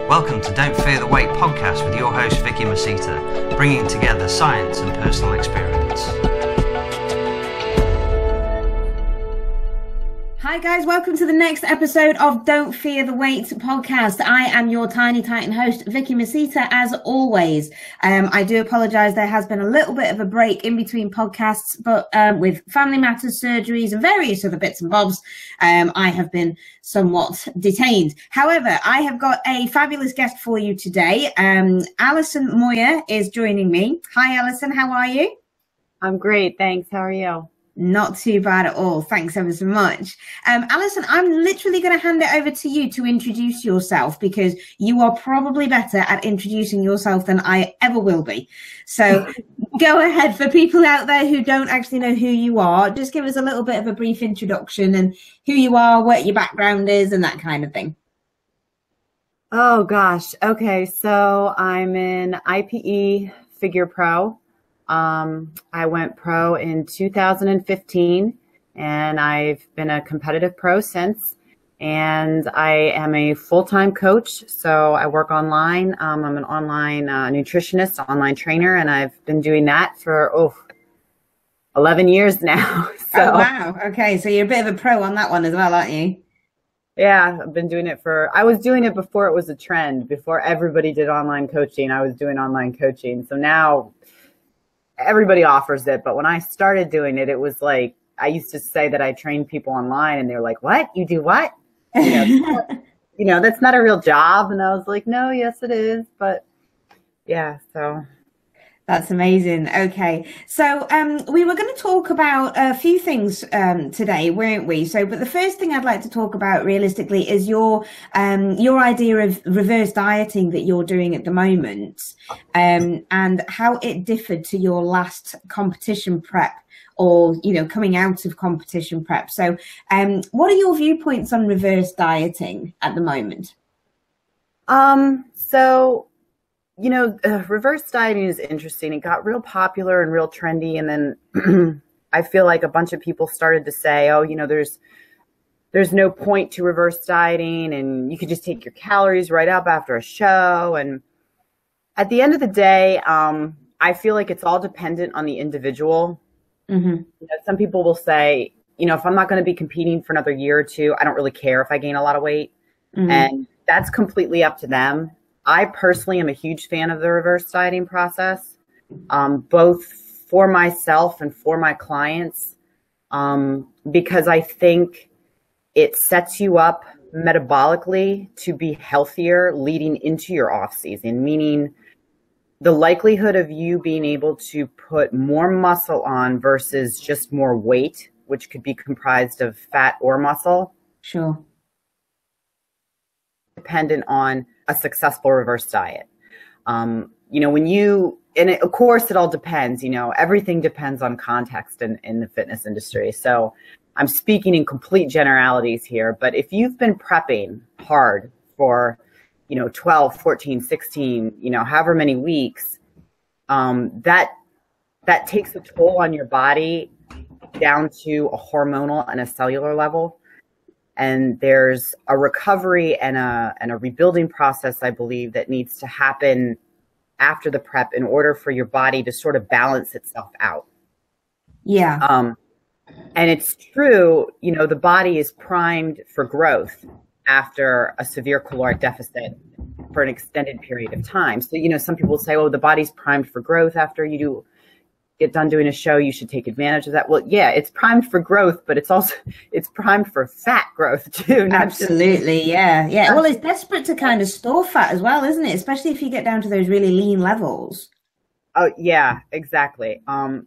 Welcome to Don't Fear the Weight podcast with your host Vicky Masita, bringing together science and personal experience. Hi guys, welcome to the next episode of Don't Fear the Weight podcast. I am your tiny titan host, Vicky Masita, as always. I do apologise, there has been a little bit of a break in between podcasts, but with family matters, surgeries and various other bits and bobs, I have been somewhat detained. However, I have got a fabulous guest for you today. Allison Moyer is joining me. Hi Allison, how are you? I'm great, thanks. How are you? Not too bad at all. Thanks ever so much. Allison, I'm literally going to hand it over to you to introduce yourself because you are probably better at introducing yourself than I ever will be. So go ahead. For people out there who don't actually know who you are, just give us a little bit of a brief introduction and who you are, what your background is and that kind of thing. Oh gosh. Okay. So I'm an IPE Figure Pro. I went pro in 2015 and I've been a competitive pro since, and I am a full-time coach. So I work online. I'm an online nutritionist, online trainer, and I've been doing that for 11 years now. So, oh, wow. Okay. So you're a bit of a pro on that one as well, aren't you? Yeah, I've been doing it I was doing it before it was a trend, before everybody did online coaching. I was doing online coaching. So now everybody offers it, but when I started doing it, it was like, I used to say that I trained people online and they were like, what? You do what? That's not a real job. And I was like, no, yes, it is. But yeah, so. That's amazing. Okay. So we were going to talk about a few things today, weren't we? But the first thing I'd like to talk about realistically is your idea of reverse dieting that you're doing at the moment, and how it differed to your last competition prep or, coming out of competition prep. So what are your viewpoints on reverse dieting at the moment? Reverse dieting is interesting. It got real popular and real trendy. And then I feel like a bunch of people started to say, there's no point to reverse dieting and you could just take your calories right up after a show. And at the end of the day, I feel like it's all dependent on the individual. Mm-hmm. Some people will say, if I'm not going to be competing for another year or two, I don't really care if I gain a lot of weight. Mm-hmm. And that's completely up to them. I personally am a huge fan of the reverse dieting process, both for myself and for my clients, because I think it sets you up metabolically to be healthier leading into your off season, meaning the likelihood of you being able to put more muscle on versus just more weight, which could be comprised of fat or muscle. Sure. Dependent on a successful reverse diet. Of course it all depends, everything depends on context in the fitness industry. So I'm speaking in complete generalities here, but if you've been prepping hard for, 12, 14, 16, however many weeks, that takes a toll on your body down to a hormonal and a cellular level. And there's a recovery and a rebuilding process, I believe, that needs to happen after the prep in order for your body to sort of balance itself out. Yeah. And it's true, the body is primed for growth after a severe caloric deficit for an extended period of time. So, some people say, the body's primed for growth after you get done doing a show, you should take advantage of that. Well, yeah, it's primed for growth, but it's primed for fat growth too. Absolutely. Yeah. Well, it's desperate to kind of store fat as well, isn't it? Especially if you get down to those really lean levels. Oh yeah, exactly.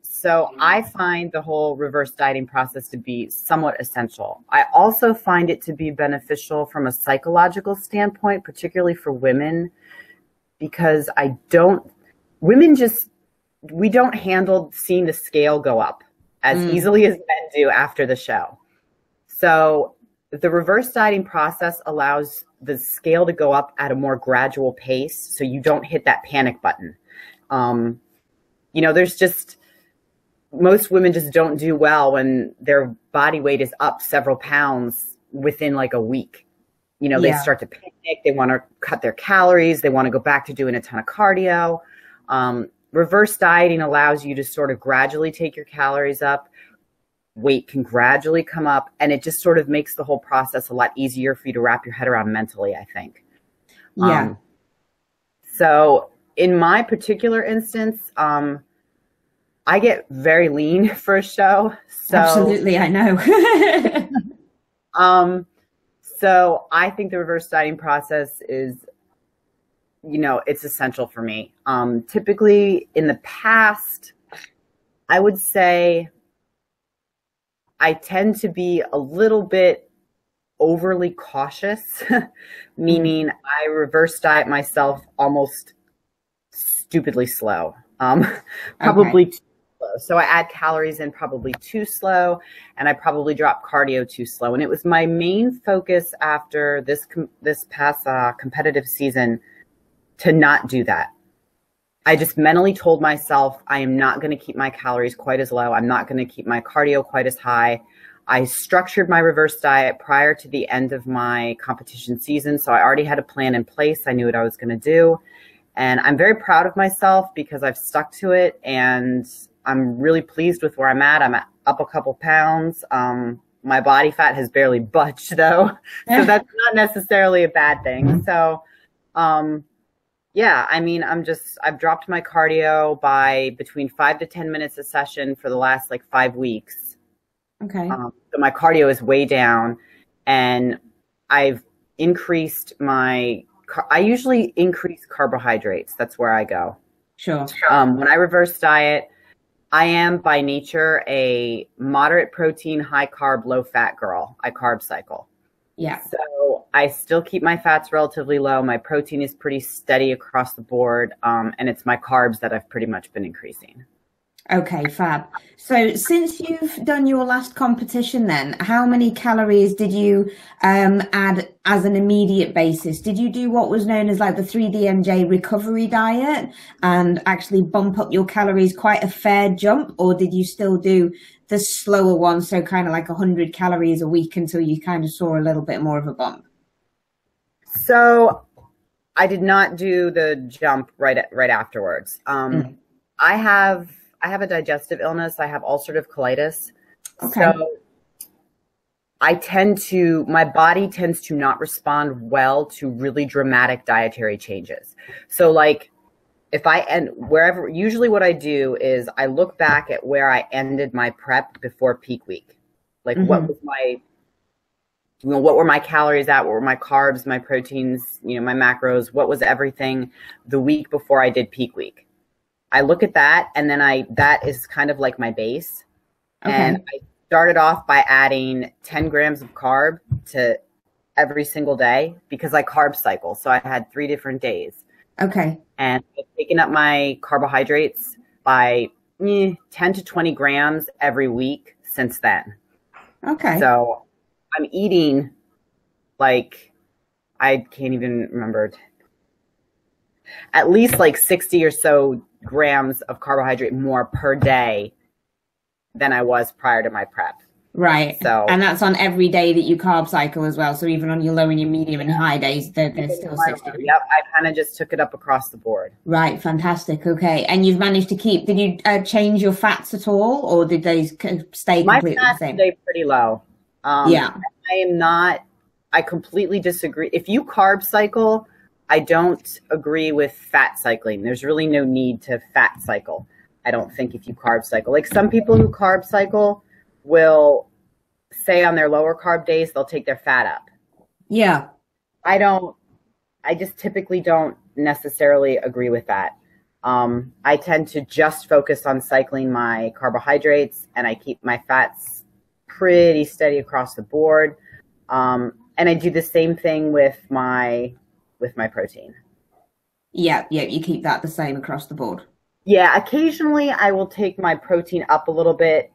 So I find the whole reverse dieting process to be somewhat essential. I also find it to be beneficial from a psychological standpoint, particularly for women, because we don't handle seeing the scale go up as easily as men do after the show. So the reverse dieting process allows the scale to go up at a more gradual pace, so you don't hit that panic button. Most women just don't do well when their body weight is up several pounds within like a week. You know, they Yeah. start to panic. They want to cut their calories. They want to go back to doing a ton of cardio. Reverse dieting allows you to sort of gradually take your calories up. Weight can gradually come up, and it just sort of makes the whole process a lot easier for you to wrap your head around mentally, I think. Yeah. So in my particular instance, I get very lean for a show. So, Absolutely, I know. So I think the reverse dieting process is, you know, it's essential for me. Typically in the past, I would say I tend to be a little bit overly cautious, meaning I reverse diet myself almost stupidly slow, probably too slow. So I add calories in probably too slow, and I probably drop cardio too slow. And it was my main focus after this past competitive season to not do that. I just mentally told myself I am not going to keep my calories quite as low. I'm not going to keep my cardio quite as high. I structured my reverse diet prior to the end of my competition season, so I already had a plan in place. I knew what I was going to do, and I'm very proud of myself because I've stuck to it, and I'm really pleased with where I'm at. I'm up a couple pounds. My body fat has barely budged, though, so that's not necessarily a bad thing. So, yeah, I mean, I've dropped my cardio by between 5 to 10 minutes a session for the last like 5 weeks. Okay. So my cardio is way down, and I've increased I usually increase carbohydrates. That's where I go. Sure. When I reverse diet, I am by nature a moderate protein, high carb, low fat girl. I carb cycle. Yeah. So I still keep my fats relatively low. My protein is pretty steady across the board. And it's my carbs that I've pretty much been increasing. Okay, fab. So since you've done your last competition then, how many calories did you add as an immediate basis? Did you do what was known as like the 3DMJ recovery diet and actually bump up your calories quite a fair jump, or did you still do the slower one, so kind of like 100 calories a week until you kind of saw a little bit more of a bump? So I did not do the jump right afterwards. I have a digestive illness. I have ulcerative colitis. Okay. So my body tends to not respond well to really dramatic dietary changes. So like usually what I do is I look back at where I ended my prep before peak week. Like what were my calories at? What were my carbs, my proteins, my macros? What was everything the week before I did peak week? I look at that, and then that is kind of like my base. Okay. And I started off by adding 10 grams of carb to every single day because I carb cycle. So I had 3 different days. Okay. And I've taken up my carbohydrates by 10 to 20 grams every week since then. Okay. So I'm eating like, I can't even remember, at least like 60 or so grams of carbohydrate more per day than I was prior to my prep. Right. So, and that's on every day that you carb cycle as well. So even on your low and your medium and high days, they're still 60. Yep. I kind of just took it up across the board. Right. Fantastic. Okay. And you've managed to did you change your fats at all, or did they stay completely the same? My fats stay pretty low. Yeah. I completely disagree. If you carb cycle, I don't agree with fat cycling. There's really no need to fat cycle, I don't think, if you carb cycle. Like some people who carb cycle will say on their lower carb days, they'll take their fat up. Yeah. I just typically don't necessarily agree with that. I tend to just focus on cycling my carbohydrates, and I keep my fats pretty steady across the board. And I do the same thing with my protein. Yeah, you keep that the same across the board. Yeah, occasionally I will take my protein up a little bit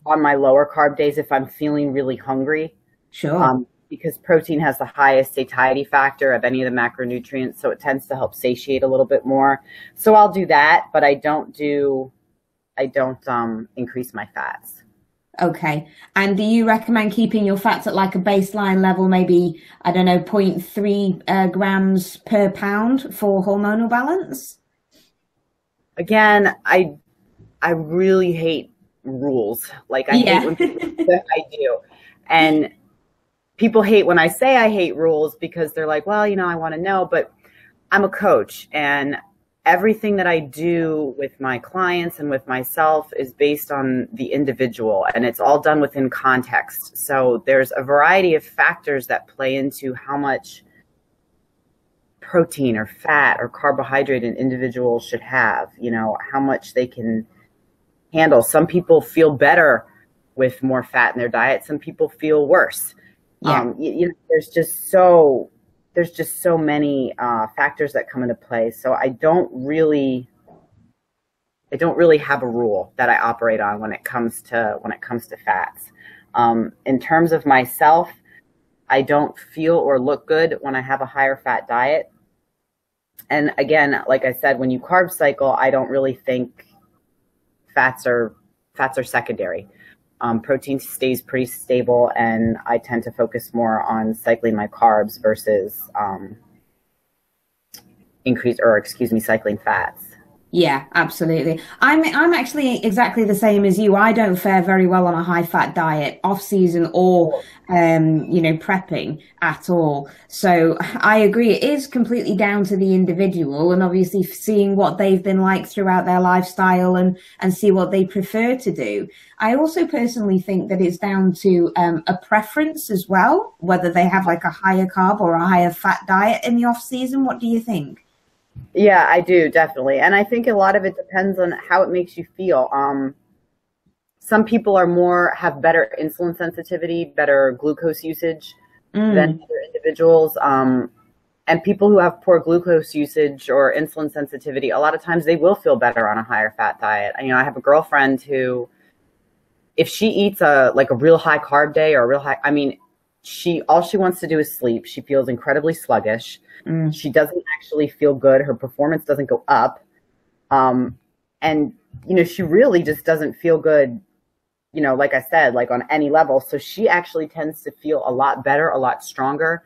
on my lower carb days if I'm feeling really hungry. Sure. Because protein has the highest satiety factor of any of the macronutrients, so it tends to help satiate a little bit more. So I'll do that, but I don't increase my fats. Okay. And do you recommend keeping your fats at like a baseline level, maybe, I don't know, 0.3 grams per pound for hormonal balance? Again, I really hate rules. Like I hate Yeah. when people say I do. And people hate when I say I hate rules because they're like, well, I want to know, but I'm a coach and everything that I do with my clients and with myself is based on the individual, and it's all done within context. So there's a variety of factors that play into how much protein or fat or carbohydrate an individual should have, how much they can handle. Some people feel better with more fat in their diet. Some people feel worse. Yeah. There's just so many factors that come into play. So I don't really have a rule that I operate on when it comes to fats. In terms of myself, I don't feel or look good when I have a higher fat diet. And again, like I said, when you carb cycle, I don't really think fats are secondary. Protein stays pretty stable, and I tend to focus more on cycling my carbs versus cycling fats. Yeah, absolutely. I'm actually exactly the same as you. I don't fare very well on a high fat diet, off season or prepping at all. So I agree. It is completely down to the individual, and obviously seeing what they've been like throughout their lifestyle and see what they prefer to do. I also personally think that it's down to a preference as well, whether they have like a higher carb or a higher fat diet in the off season. What do you think? Yeah, I do, definitely. And I think a lot of it depends on how it makes you feel. Some people have better insulin sensitivity, better glucose usage than other individuals. And people who have poor glucose usage or insulin sensitivity, a lot of times they will feel better on a higher fat diet. I have a girlfriend who, if she eats a real high carb day or a real high, all she wants to do is sleep. She feels incredibly sluggish. She doesn't actually feel good. Her performance doesn't go up. And, she really just doesn't feel good, like I said, like on any level. So she actually tends to feel a lot better, a lot stronger,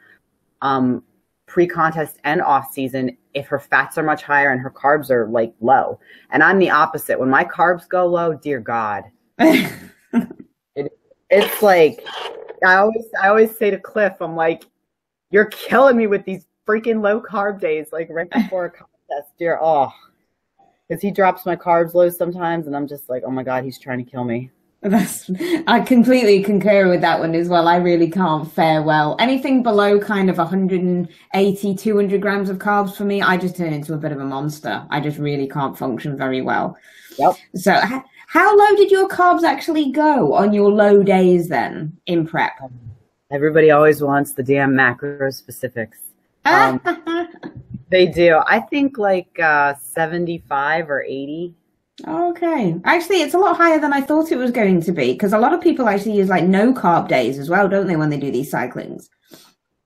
pre-contest and off season if her fats are much higher and her carbs are like low. And I'm the opposite. When my carbs go low, dear God, it's like, I always say to Cliff, I'm like, you're killing me with these freaking low carb days, like right before a contest, because he drops my carbs low sometimes, and I'm just like, oh my God, he's trying to kill me. I completely concur with that one as well. I really can't fare well. Anything below kind of 180, 200 grams of carbs for me, I just turn into a bit of a monster. I just really can't function very well. Yep. So how low did your carbs actually go on your low days then in prep? Everybody always wants the damn macro specifics. They do. I think like 75 or 80. Okay. Actually, it's a lot higher than I thought it was going to be, because a lot of people actually use like no carb days as well, don't they, when they do these cyclings?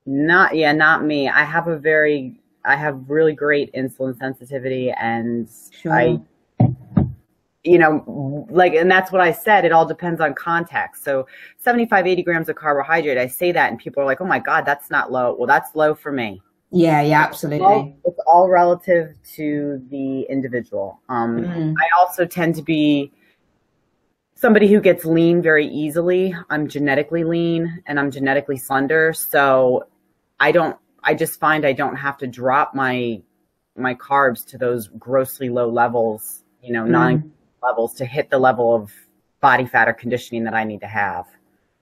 Not me. I have really great insulin sensitivity, and Sure. and that's what I said. It all depends on context. So 75, 80 grams of carbohydrate, I say that and people are like, oh my God, that's not low. Well, that's low for me. Yeah, absolutely. It's all relative to the individual. I also tend to be somebody who gets lean very easily. I'm genetically lean and I'm genetically slender. So I just find I don't have to drop my carbs to those grossly low levels, non levels to hit the level of body fat or conditioning that I need to have.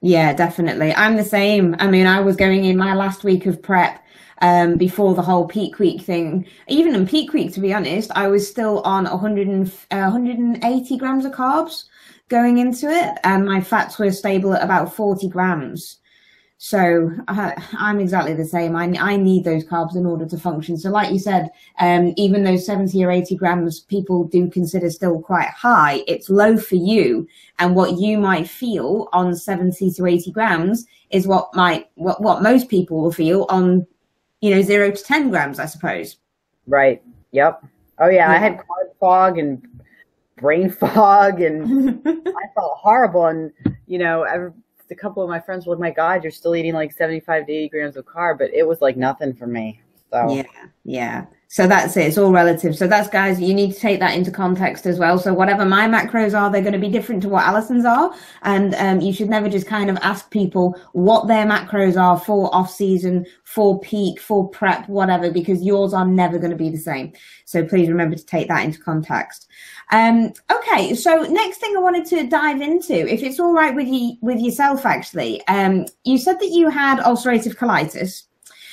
Yeah, definitely. I'm the same. I was going in my last week of prep before the whole peak week thing. Even in peak week, to be honest, I was still on 180 grams of carbs going into it, and my fats were stable at about 40 grams. So I'm exactly the same. I need those carbs in order to function. So like you said, even though 70 or 80 grams people do consider still quite high, it's low for you. And what you might feel on 70 to 80 grams is what most people will feel on, 0 to 10 grams, I suppose. Right. Yep. Oh yeah. I had carb fog and brain fog, and I felt horrible. And, a couple of my friends were like, my God, you're still eating like 75 to 80 grams of carb, but it was like nothing for me. So yeah. So that's it. It's all relative. So that's, guys, you need to take that into context as well. So whatever my macros are, they're going to be different to what Allison's are. And you should never just kind of ask people what their macros are for off season, for peak, for prep, whatever, because yours are never going to be the same. So please remember to take that into context. Okay. So next thing I wanted to dive into, if it's all right with you, with yourself, actually, you said that you had ulcerative colitis.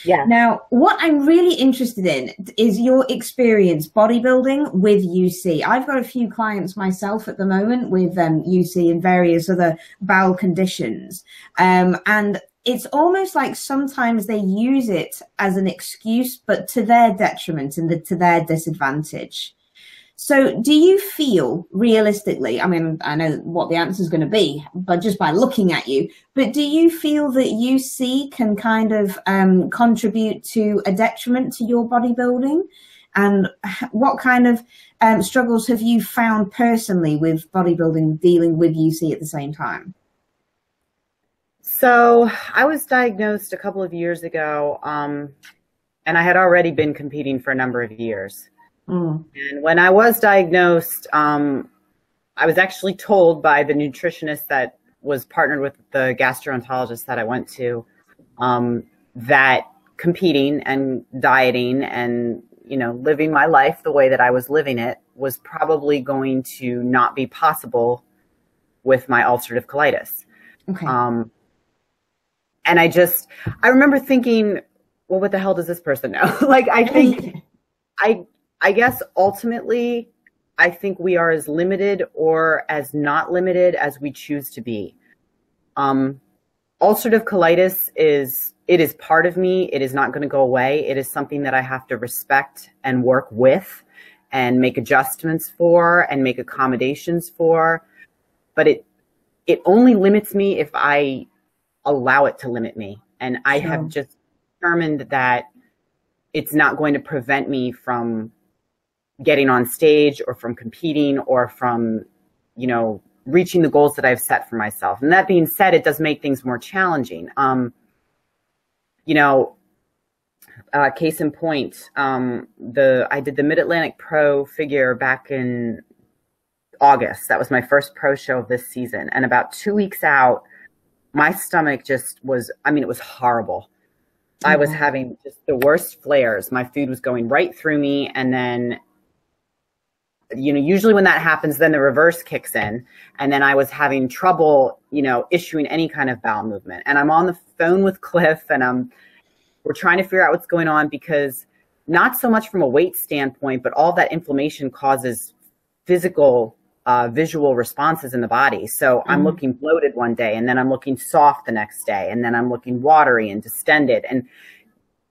yeah. Now, what I'm really interested in is your experience bodybuilding with UC. I've got a few clients myself at the moment with UC and various other bowel conditions. And it's almost like sometimes they use it as an excuse, but to their detriment and to their disadvantage. So do you feel realistically, I mean, I know what the answer is going to be, but just by looking at you, but do you feel that UC can kind of contribute to a detriment to your bodybuilding? And what kind of struggles have you found personally with bodybuilding dealing with UC at the same time? So I was diagnosed a couple of years ago, and I had already been competing for a number of years. And when I was diagnosed, I was actually told by the nutritionist that was partnered with the gastroenterologist that I went to, that competing and dieting and, living my life the way that I was living it was probably going to not be possible with my ulcerative colitis. Okay. And I remember thinking, well, what the hell does this person know? I guess ultimately, I think we are as limited or as not limited as we choose to be. Ulcerative colitis is part of me. It is not going to go away. It is something that I have to respect and work with and make adjustments for and make accommodations for. But it only limits me if I allow it to limit me. And I have just determined that it's not going to prevent me from getting on stage or from competing or from, reaching the goals that I've set for myself. And that being said, it does make things more challenging. Case in point, I did the Mid-Atlantic Pro Figure back in August. That was my first pro show of this season. And about 2 weeks out, my stomach just was, it was horrible. I was having just the worst flares. My food was going right through me. And then, usually when that happens, then the reverse kicks in. And then I was having trouble, issuing any kind of bowel movement. And I'm on the phone with Cliff and we're trying to figure out what's going on, because not so much from a weight standpoint, but all that inflammation causes physical, visual responses in the body. So I'm looking bloated one day, and then I'm looking soft the next day, and then I'm looking watery and distended. And,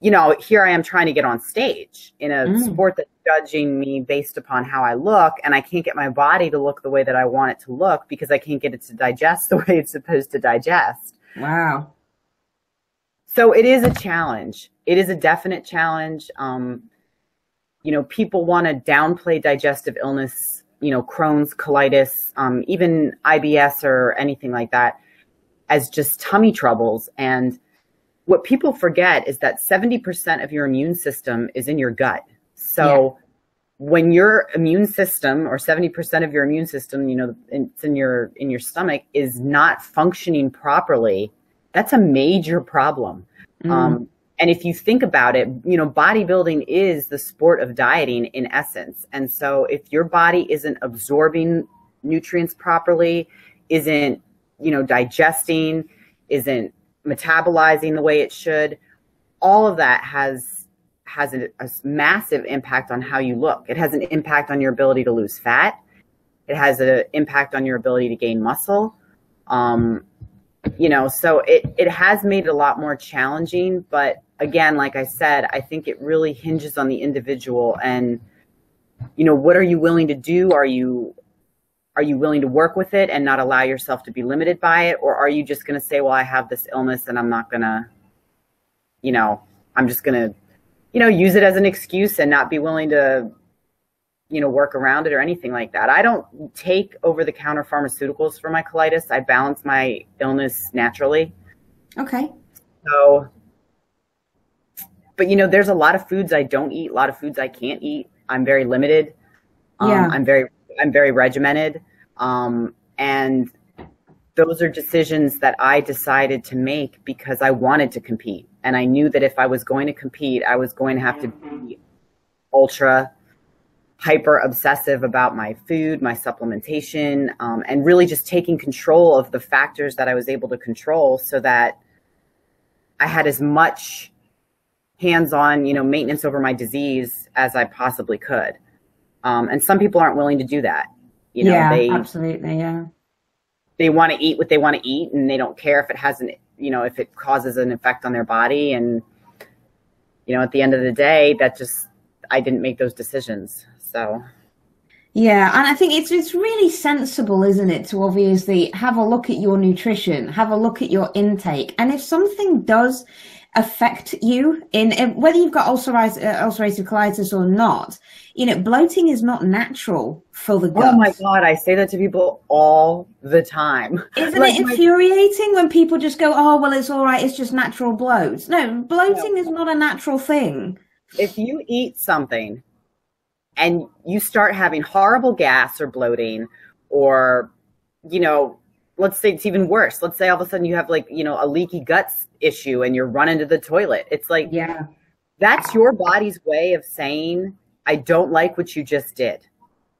here I am trying to get on stage in a sport that's judging me based upon how I look, and I can't get my body to look the way that I want it to look because I can't get it to digest the way it's supposed to digest. Wow. So it is a challenge. It is a definite challenge. People want to downplay digestive illness, Crohn's, colitis, even IBS or anything like that, as just tummy troubles. And what people forget is that 70% of your immune system is in your gut. So when your immune system, or 70% of your immune system, it's in your stomach, is not functioning properly, that's a major problem. And if you think about it, bodybuilding is the sport of dieting in essence. And so if your body isn't absorbing nutrients properly, isn't, digesting, isn't metabolizing the way it should, all of that has a massive impact on how you look. It has an impact on your ability to lose fat. It has an impact on your ability to gain muscle. So it has made it a lot more challenging. But again, like I said, I think it really hinges on the individual and, what are you willing to do? Are you willing to work with it and not allow yourself to be limited by it? Or are you just going to say, well, I have this illness and I'm not going to, I'm just going to, use it as an excuse and not be willing to, work around it or anything like that. I don't take over-the-counter pharmaceuticals for my colitis. I balance my illness naturally. Okay. So, but there's a lot of foods I don't eat, a lot of foods I can't eat. I'm very limited. Yeah. I'm very regimented. And those are decisions that I decided to make because I wanted to compete. And I knew that if I was going to compete, I was going to have to be ultra hyper obsessive about my food, my supplementation, and really just taking control of the factors that I was able to control so that I had as much hands-on, maintenance over my disease as I possibly could. And some people aren't willing to do that. Absolutely. Yeah. They want to eat what they want to eat, and they don't care if it hasn't, if it causes an effect on their body. And, at the end of the day, I didn't make those decisions. So. Yeah, and I think it's really sensible, isn't it, to obviously have a look at your nutrition, have a look at your intake, and if something does affect you in whether you've got ulcerative colitis or not, bloating is not natural for the gut. Oh my God, I say that to people all the time. Isn't it infuriating when people just go, oh, well, it's all right, it's just natural bloat? No, bloating is not a natural thing. If you eat something and you start having horrible gas or bloating, or, let's say it's even worse. Let's say all of a sudden you have a leaky gut issue and you're running to the toilet. It's like, yeah, that's your body's way of saying, I don't like what you just did.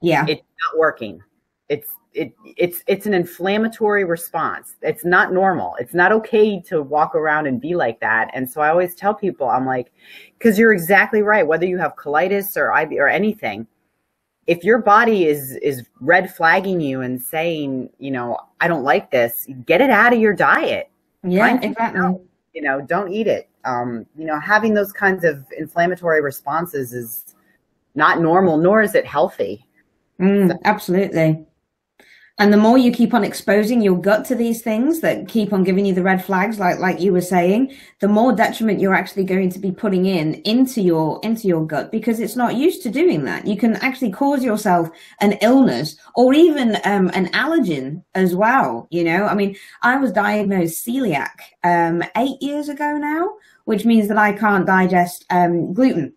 Yeah. It's not working. It's an inflammatory response. It's not normal. It's not okay to walk around and be like that. And so I always tell people, I'm like, because you're exactly right. Whether you have colitis or IBS or anything, if your body is red flagging you and saying, I don't like this, get it out of your diet. Yeah, exactly. Don't eat it. Having those kinds of inflammatory responses is not normal, nor is it healthy. Absolutely. And the more you keep on exposing your gut to these things that keep on giving you the red flags, like you were saying, the more detriment you're actually going to be putting into your gut, because it's not used to doing that. You can actually cause yourself an illness or even an allergen as well. I mean, I was diagnosed celiac 8 years ago now, which means that I can't digest gluten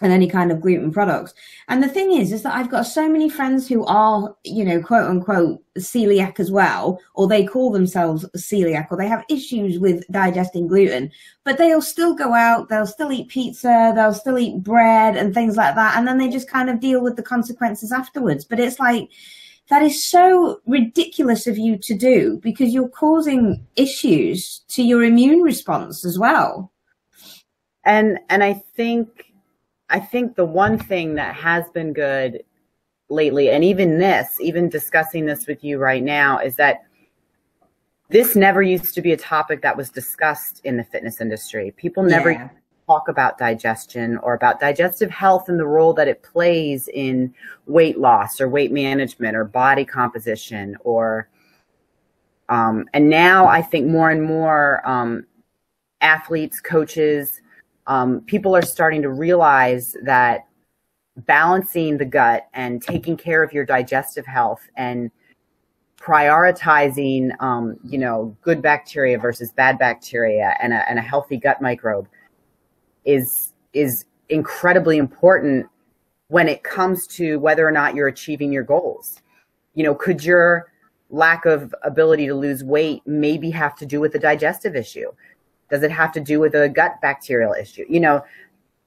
and any kind of gluten products. And the thing is that I've got so many friends who are, quote unquote, celiac as well, or they call themselves celiac, or they have issues with digesting gluten, but they'll still go out, they'll still eat pizza, they'll still eat bread and things like that. And then they just kind of deal with the consequences afterwards. But it's like, that is so ridiculous of you to do, because you're causing issues to your immune response as well. And I think the one thing that has been good lately, and even discussing this with you right now, is that this never used to be a topic that was discussed in the fitness industry. People never talk about digestion or about digestive health and the role that it plays in weight loss or weight management or body composition, or and now I think more and more athletes, coaches, people are starting to realize that balancing the gut and taking care of your digestive health and prioritizing, good bacteria versus bad bacteria and a healthy gut microbe is incredibly important when it comes to whether or not you're achieving your goals. Could your lack of ability to lose weight maybe have to do with a digestive issue? Does it have to do with a gut bacterial issue?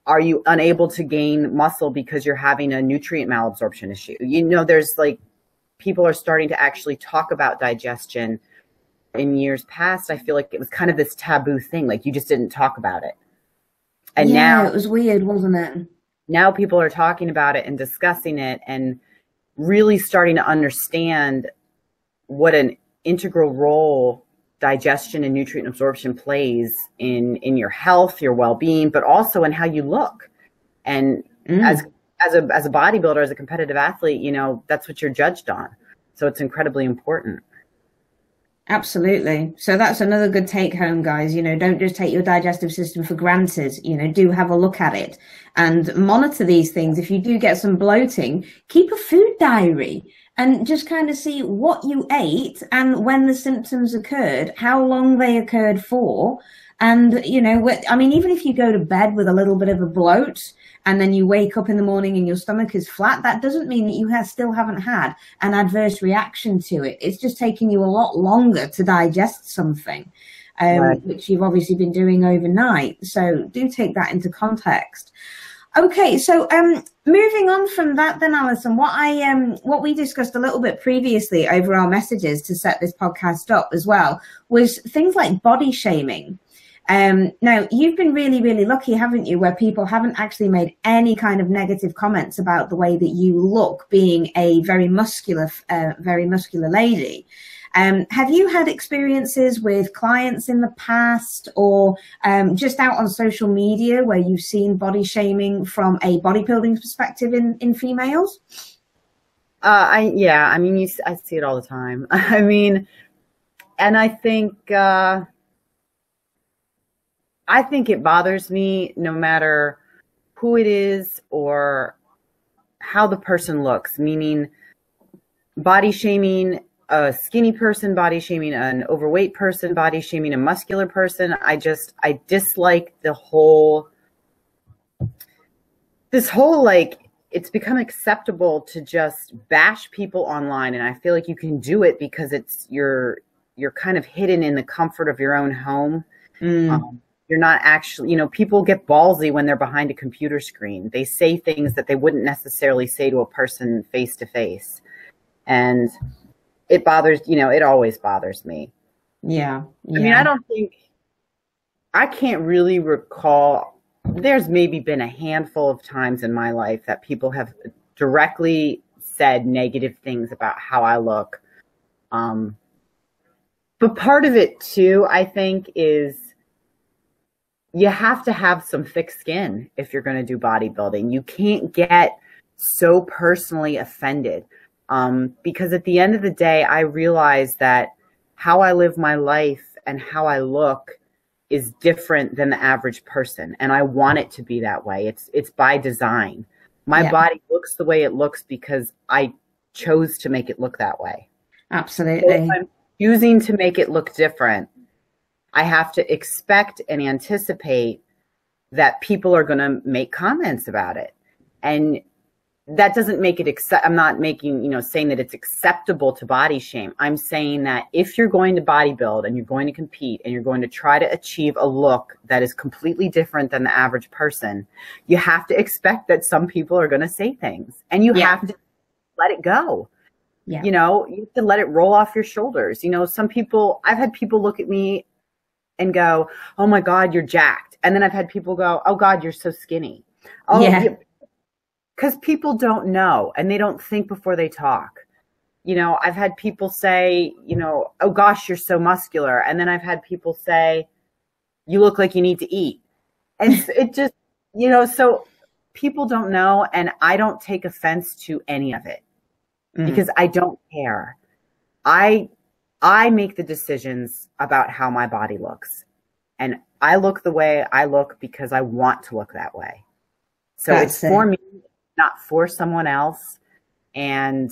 Are you unable to gain muscle because you're having a nutrient malabsorption issue? There's people are starting to actually talk about digestion. In years past, I feel like it was kind of this taboo thing. You just didn't talk about it. And now it was weird, wasn't it? Now people are talking about it and discussing it and really starting to understand what an integral role digestion and nutrient absorption plays in your health, your well-being, but also in how you look. And as a bodybuilder, as a competitive athlete, that's what you're judged on. So it's incredibly important. Absolutely. So that's another good take home, guys. Don't just take your digestive system for granted. Do have a look at it and monitor these things. If you do get some bloating, keep a food diary and just kind of see what you ate and when the symptoms occurred, how long they occurred for. And, I mean, even if you go to bed with a little bit of a bloat, and then you wake up in the morning and your stomach is flat, that doesn't mean that you still haven't had an adverse reaction to it. It's just taking you a lot longer to digest something, Right. which you've obviously been doing overnight. So do take that into context. Okay, so moving on from that then, Allison, what we discussed a little bit previously over our messages to set this podcast up as well was things like body shaming. Now, you've been really, really lucky, haven't you, where people haven't actually made any kind of negative comments about the way that you look, being a very muscular lady. Have you had experiences with clients in the past or just out on social media where you've seen body shaming from a bodybuilding perspective in females? I mean, I see it all the time. I mean, and I think it bothers me no matter who it is or how the person looks, meaning body shaming a skinny person, body shaming an overweight person, body shaming a muscular person. I dislike this whole like, it's become acceptable to just bash people online. And I feel like you can do it because you're kind of hidden in the comfort of your own home. You're not actually, people get ballsy when they're behind a computer screen. They say things that they wouldn't necessarily say to a person face to face. And it bothers, it always bothers me. Yeah. I mean, I can't really recall. There's maybe been a handful of times in my life that people have directly said negative things about how I look. But part of it too, I think, is you have to have some thick skin if you're going to do bodybuilding. You can't get so personally offended because at the end of the day, I realize that how I live my life and how I look is different than the average person. And I want it to be that way. It's by design. My body looks the way it looks because I chose to make it look that way. Absolutely. So if I'm choosing to make it look different, I have to expect and anticipate that people are going to make comments about it. And that doesn't make it I'm not making, saying that it's acceptable to body shame. I'm saying that if you're going to bodybuild and you're going to compete and you're going to try to achieve a look that is completely different than the average person, you have to expect that some people are going to say things and you have to let it go. Yeah. You have to let it roll off your shoulders. I've had people look at me and go, "Oh my God, you're jacked." And then I've had people go, "Oh God, you're so skinny." Oh, yeah. Because people don't know and they don't think before they talk. I've had people say, "Oh gosh, you're so muscular." And then I've had people say, "You look like you need to eat." And it just, so people don't know. And I don't take offense to any of it because I don't care. I make the decisions about how my body looks, and I look the way I look because I want to look that way. So it's for me, not for someone else. And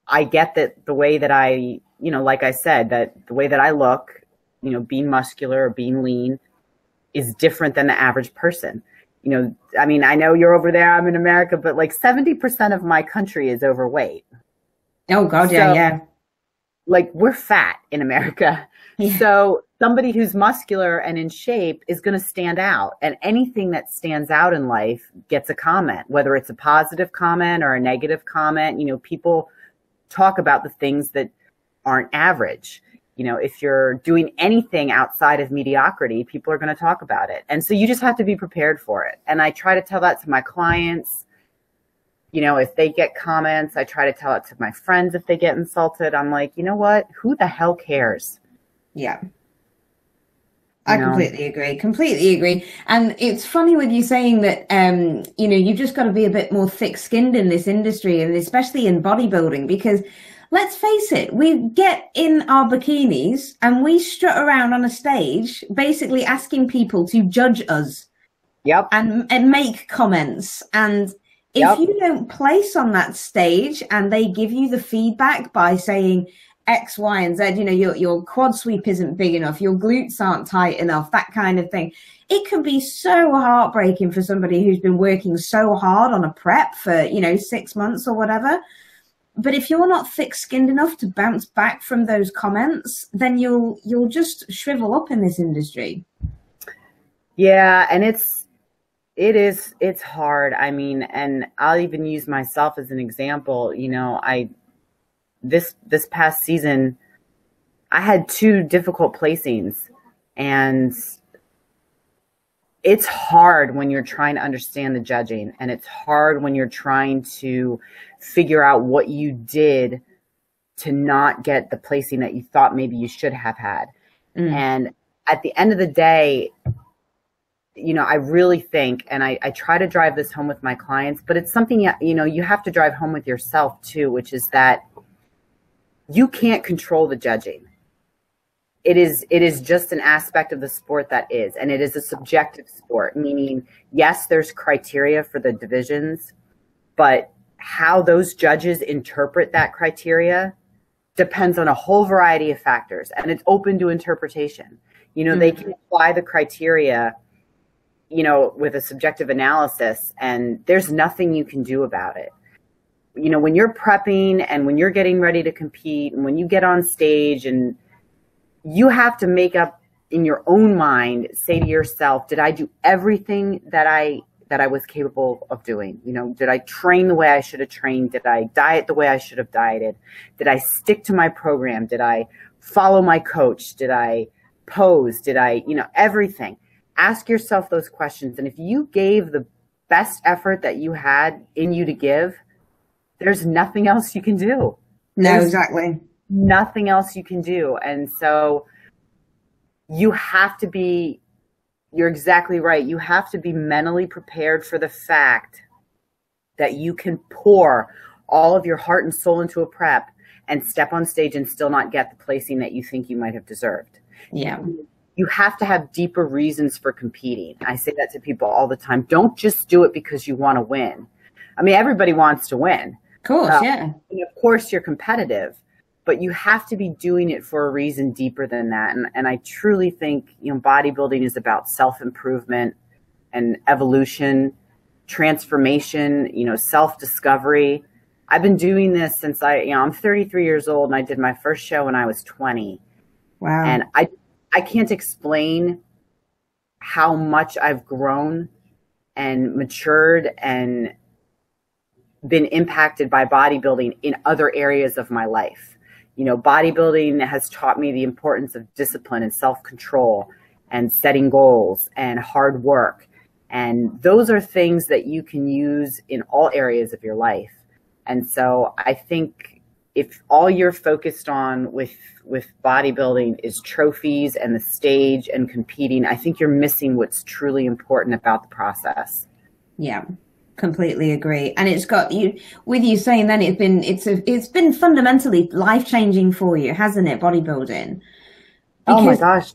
I get that the way that I, like I said, that the way that I look, being muscular or being lean is different than the average person. I mean, I know you're over there, I'm in America, but like 70% of my country is overweight. Oh God, yeah. Like, we're fat in America. Yeah. So somebody who's muscular and in shape is going to stand out. And anything that stands out in life gets a comment, whether it's a positive comment or a negative comment. People talk about the things that aren't average. If you're doing anything outside of mediocrity, people are going to talk about it. And so you just have to be prepared for it. And I try to tell that to my clients. If they get comments, I try to tell it to my friends if they get insulted. I'm like, you know what? Who the hell cares? Yeah. I completely agree. And it's funny with you saying that, you've just got to be a bit more thick-skinned in this industry, and especially in bodybuilding, because let's face it, we get in our bikinis and we strut around on a stage, basically asking people to judge us. Yep. And make comments. And if you don't place on that stage and they give you the feedback by saying X, Y, and Z, you know, your quad sweep isn't big enough, your glutes aren't tight enough, that kind of thing, it can be so heartbreaking for somebody who's been working so hard on a prep for, you know, 6 months or whatever. But if you're not thick-skinned enough to bounce back from those comments, then you'll just shrivel up in this industry. Yeah, and it's hard. I mean, and I'll even use myself as an example. You know, this past season, I had 2 difficult placings, and it's hard when you're trying to understand the judging, and it's hard when you're trying to figure out what you did to not get the placing that you thought maybe you should have had. And at the end of the day, you know, I really think, and I try to drive this home with my clients, but it's something, you know, you have to drive home with yourself too, which is that you can't control the judging. It is just an aspect of the sport that is, and it is a subjective sport, meaning, yes, there's criteria for the divisions, but how those judges interpret that criteria depends on a whole variety of factors, and it's open to interpretation. You know, they can apply the criteria, you know, with a subjective analysis, and there's nothing you can do about it. You know, when you're prepping and when you're getting ready to compete and when you get on stage, and you have to make up in your own mind, say to yourself, did I do everything that I was capable of doing? You know, did I train the way I should have trained? Did I diet the way I should have dieted? Did I stick to my program? Did I follow my coach? Did I pose? Did I, you know, everything? Ask yourself those questions. And if you gave the best effort that you had in you to give, there's nothing else you can do. No, exactly. Nothing else you can do. And so you have to be, you're exactly right. You have to be mentally prepared for the fact that you can pour all of your heart and soul into a prep and step on stage and still not get the placing that you think you might have deserved. Yeah. You have to have deeper reasons for competing. I say that to people all the time. Don't just do it because you want to win. I mean, everybody wants to win. Of course, yeah. And of course, you're competitive, but you have to be doing it for a reason deeper than that. And I truly think, you know, bodybuilding is about self-improvement and evolution, transformation, you know, self-discovery. I've been doing this since I'm 33 years old, and I did my first show when I was 20. Wow. And I can't explain how much I've grown and matured and been impacted by bodybuilding in other areas of my life. You know, bodybuilding has taught me the importance of discipline and self-control and setting goals and hard work. And those are things that you can use in all areas of your life. And so I think if all you're focused on with bodybuilding is trophies and the stage and competing, I think you're missing what's truly important about the process. Yeah. Completely agree. And it's got you, with you saying then it's been fundamentally life-changing for you, hasn't it, bodybuilding? Oh my gosh.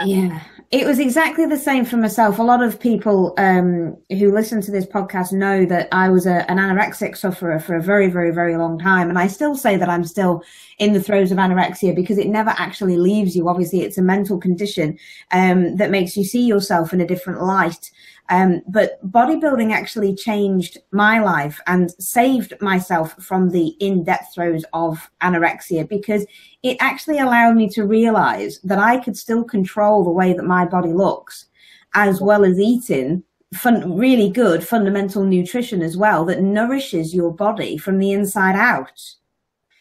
Yeah, it was exactly the same for myself. A lot of people who listen to this podcast know that I was an anorexic sufferer for a very, very, very long time. And I still say that I'm still in the throes of anorexia because it never actually leaves you. Obviously, it's a mental condition that makes you see yourself in a different light. But bodybuilding actually changed my life and saved myself from the in-depth throes of anorexia because it actually allowed me to realize that I could still control the way that my body looks, as well as eating really good fundamental nutrition as well that nourishes your body from the inside out.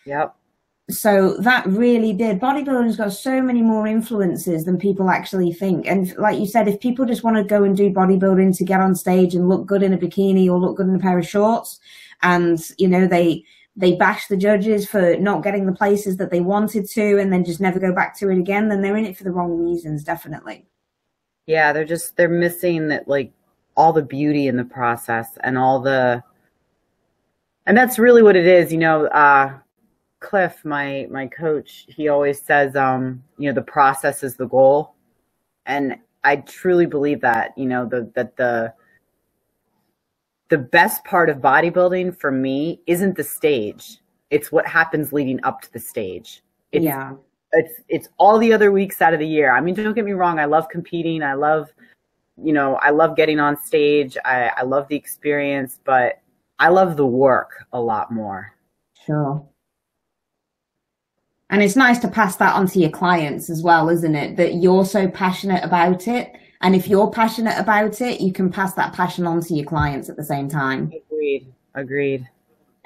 Yep. So that really did. Bodybuilding's got so many more influences than people actually think. And like you said, if people just want to go and do bodybuilding to get on stage and look good in a bikini or look good in a pair of shorts, and, you know, they bash the judges for not getting the places that they wanted to and then just never go back to it again, then they're in it for the wrong reasons, definitely. Yeah, they're missing that, like, all the beauty in the process and and that's really what it is, you know. Cliff, my coach, he always says, you know, the process is the goal. And I truly believe that, you know, the best part of bodybuilding for me isn't the stage. It's what happens leading up to the stage. It's all the other weeks out of the year. I mean, don't get me wrong. I love competing. I love getting on stage. I love the experience, but I love the work a lot more. Sure. And it's nice to pass that on to your clients as well, isn't it? That you're so passionate about it. And if you're passionate about it, you can pass that passion on to your clients at the same time. Agreed.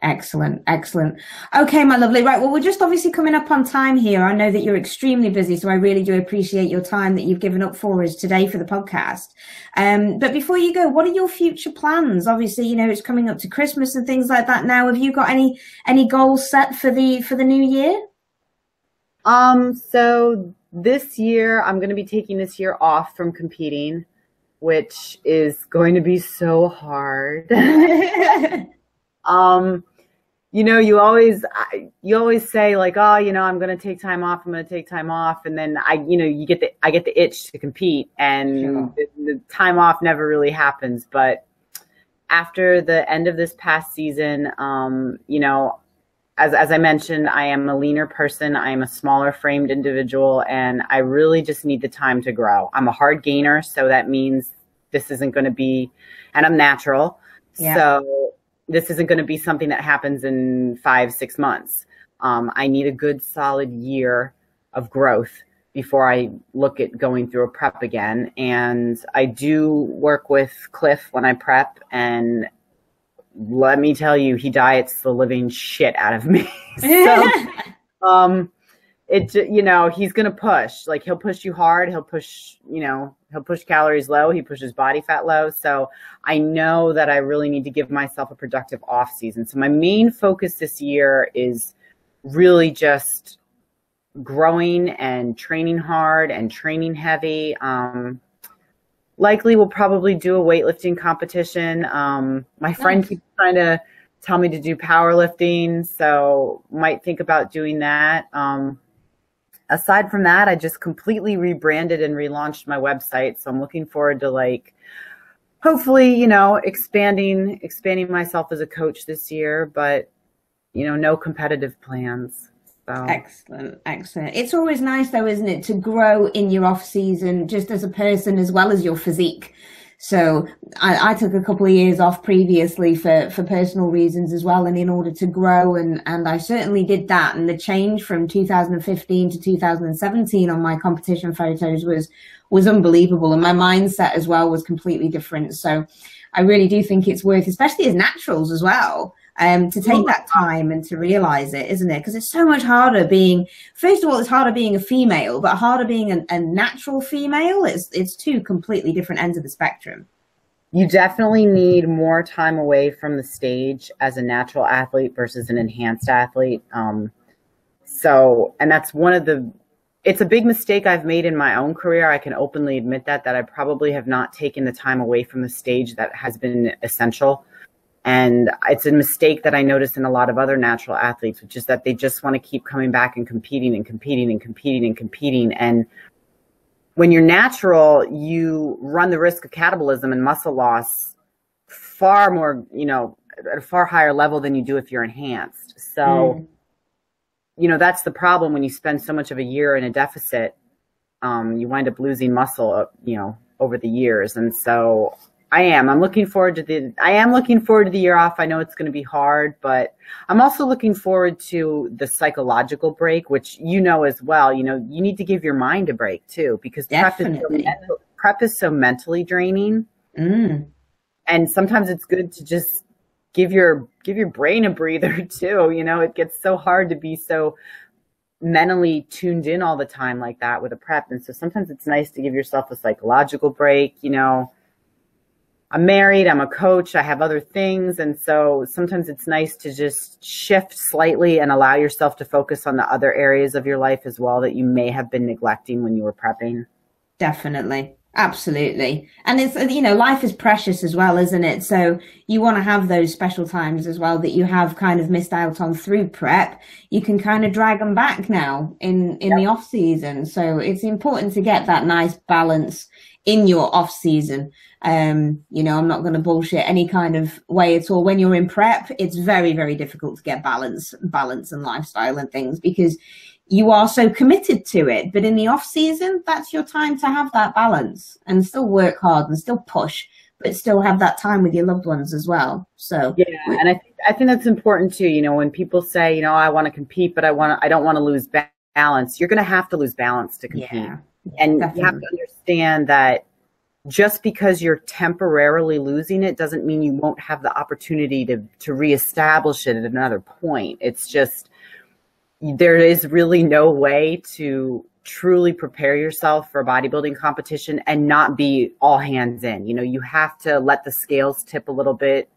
Excellent. Okay, my lovely. Right. Well, we're just obviously coming up on time here. I know that you're extremely busy, so I really do appreciate your time that you've given up for us today for the podcast. But before you go, what are your future plans? Obviously, you know, it's coming up to Christmas and things like that now. Have you got any goals set for the new year? So this year, I'm going to be taking this year off from competing, which is going to be so hard. You know, you always say like, oh, you know, I'm going to take time off. And then I get the itch to compete, and Sure. the time off never really happens. But after the end of this past season, you know, as I mentioned, I am a leaner person. I am a smaller framed individual, and I really just need the time to grow. I'm a hard gainer, so that means this isn't going to be, and I'm natural. Yeah. So this isn't going to be something that happens in 5-6 months. I need a good solid year of growth before I look at going through a prep again. And I do work with Cliff when I prep, and let me tell you, he diets the living shit out of me. So, you know, he's going to push, like he'll push you hard. He'll push calories low. He pushes body fat low. So I know that I really need to give myself a productive off season. So my main focus this year is really just growing and training hard and training heavy. Likely we'll probably do a weightlifting competition. My friend keeps trying to tell me to do powerlifting, so might think about doing that. Aside from that, I just completely rebranded and relaunched my website. So I'm looking forward to, like, hopefully, you know, expanding myself as a coach this year, but, you know, no competitive plans. So. Excellent. It's always nice though, isn't it, to grow in your off season, just as a person as well as your physique. So I took a couple of years off previously for personal reasons as well, and in order to grow, and I certainly did that. And the change from 2015 to 2017 on my competition photos was unbelievable, and my mindset as well was completely different. So I really do think it's worth, especially as naturals as well, to take that time and to realize it, isn't it? Because it's so much harder being, first of all, it's harder being a female, but harder being a natural female. It's two completely different ends of the spectrum. You definitely need more time away from the stage as a natural athlete versus an enhanced athlete. So, and that's it's a big mistake I've made in my own career. I can openly admit that I probably have not taken the time away from the stage that has been essential. And it's a mistake that I notice in a lot of other natural athletes, which is that they just want to keep coming back and competing. And when you're natural, you run the risk of catabolism and muscle loss far more, you know, at a far higher level than you do if you're enhanced. So, you know, that's the problem when you spend so much of a year in a deficit. You wind up losing muscle, you know, over the years. And so I'm looking forward to the year off. I know it's going to be hard, but I'm also looking forward to the psychological break, which, you know, as well, you know, you need to give your mind a break too, because prep is so mentally draining. And sometimes it's good to just give your brain a breather too. You know, it gets so hard to be so mentally tuned in all the time like that with a prep. And so sometimes it's nice to give yourself a psychological break. You know, I'm married, I'm a coach, I have other things. And so sometimes it's nice to just shift slightly and allow yourself to focus on the other areas of your life as well that you may have been neglecting when you were prepping. Definitely. Absolutely. And it's, you know, life is precious as well, isn't it? So you want to have those special times as well that you have kind of missed out on through prep. You can kind of drag them back now in the off season. So it's important to get that nice balance in your off season. You know, I'm not going to bullshit any kind of way at all. When you're in prep, it's very, very difficult to get balance and lifestyle and things because you are so committed to it. But in the off season, that's your time to have that balance and still work hard and still push, but still have that time with your loved ones as well. So yeah, and I think that's important too. You know, when people say, you know, I want to compete, but I don't want to lose balance. You're going to have to lose balance to compete, and definitely. You have to understand that just because you're temporarily losing it doesn't mean you won't have the opportunity to reestablish it at another point. It's just, there is really no way to truly prepare yourself for a bodybuilding competition and not be all hands in. You know, you have to let the scales tip a little bit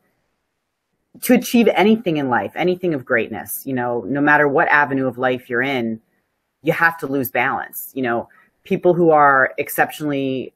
to achieve anything in life, anything of greatness. You know, no matter what avenue of life you're in, you have to lose balance. You know, people who are exceptionally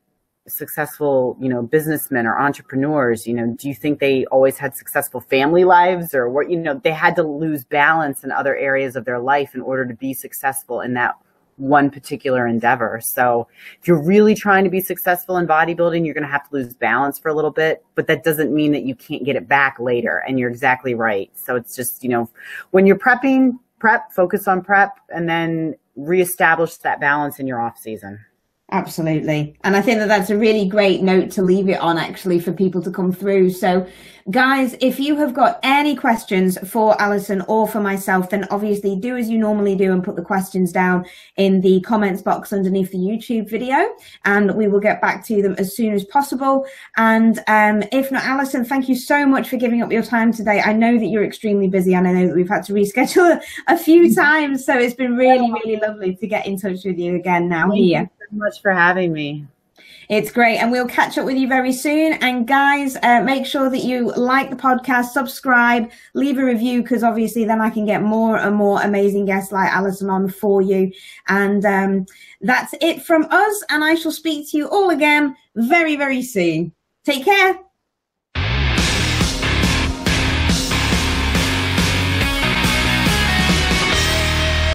successful, you know, businessmen or entrepreneurs, you know, do you think they always had successful family lives or what? You know, they had to lose balance in other areas of their life in order to be successful in that one particular endeavor. So if you're really trying to be successful in bodybuilding, you're going to have to lose balance for a little bit, but that doesn't mean that you can't get it back later. And you're exactly right. So it's just, you know, when you're prepping, focus on prep, and then reestablish that balance in your off season. Absolutely. And I think that that's a really great note to leave it on, actually, for people to come through. So guys, if you have got any questions for Allison or for myself, then obviously do as you normally do and put the questions down in the comments box underneath the YouTube video, and we will get back to them as soon as possible. And if not, Allison, thank you so much for giving up your time today. I know that you're extremely busy, and I know that we've had to reschedule a few times. So it's been really, really lovely to get in touch with you again now here. Thank you so much for having me. It's great, and we'll catch up with you very soon. And guys, make sure that you like the podcast, subscribe, leave a review, because obviously then I can get more and more amazing guests like Allison on for you. And that's it from us, and I shall speak to you all again very, very soon. Take care.